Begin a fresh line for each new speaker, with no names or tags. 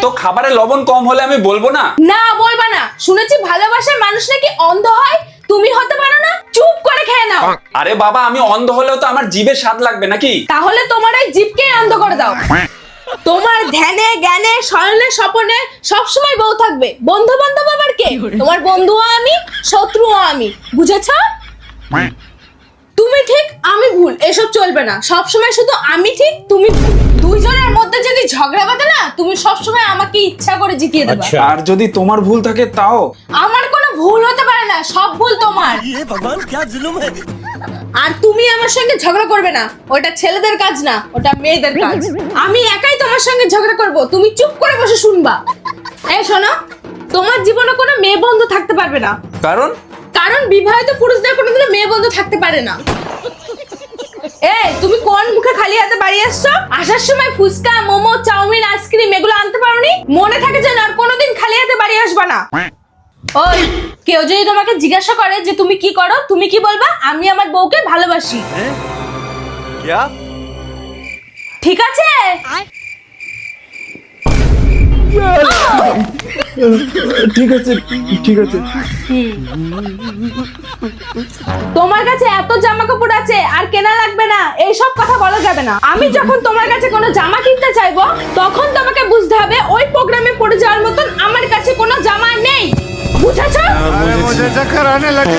তো খাবারে লবণ কম হলে আমি বলবো না?
না বলবা না। শুনেছি ভালোবাসার মানুষ নাকি অন্ধ হয়, তুমি হতে পারো না? চুপ করে খেয়ে নাও।
আরে বাবা, আমি অন্ধ হলেও তো আমার জিভে স্বাদ লাগবে নাকি?
তাহলে তোমার ওই জিভকে অন্ধ করে দাও। তোমার ধ্যানে জ্ঞানে শয়নে স্বপনে সবসময় বউ থাকবে। বন্ধু বান্ধব আবার কে? তোমার বন্ধুও আমি, শত্রুও আমি, বুঝেছো? তুমি ঠিক আমি ভুল, এসব চলবে না। সবসময় শুধু আমি ঠিক তুমি ভুল। দুইজনের মধ্যে যদি ঝগড়া বাঁধে না, তুমি সবসময় আমাকে ইচ্ছা করে জিতিয়ে দেবে।
আর যদি তোমার ভুল থাকে তাও?
আমার কোনো ভুল হতে পারে না, সব ভুল তোমার। আর তুমি আমার সঙ্গে ঝগড়া করবে না, ওটা ছেলেদের কাজ না, ওটা মেয়েদের কাজ। আমি একাই তোমার সঙ্গে ঝগড়া করব, তুমি চুপ করে বসে শুনবা। এই শোনো, তোমার জীবনে কোনো মেয়ে বন্ধু থাকতে পারবে না। কারণ বিবাহিত পুরুষদের কোনোদিনও মেয়ে বন্ধু থাকতে পারে না। এই তুমি কোন মুখে খালি হাতে বাড়ি আসছো? আসার সময় ফুচকা, মোমো, চাউমিন, আইসক্রিম এগুলো আনতে পারোনি? মনে থাকে যেন আর কোনোদিন খালি হাতে বাড়ি আসবা না। ওই, কেউ যদি তোমাকে জিজ্ঞাসা করে যে তুমি কি করো, তুমি কি বলবা? আমি আমার বউকে ভালোবাসি। ঠিক আছে?
ঠিক আছে।
তোমার কাছে এত জামা কাপড় আছে আর কেনা লাগবে না, এইসব কথা বলা যাবে না। আমি যখন তোমার কাছে কোনো জামা কিনতে চাইবো, তখন তোমাকে বুঝতে হবে ওই প্রোগ্রামে পড়ে যাওয়ার মতন আমার কাছে কোনো জামা নেই, বুঝেছো?
मुझे चक्कर आने लगे।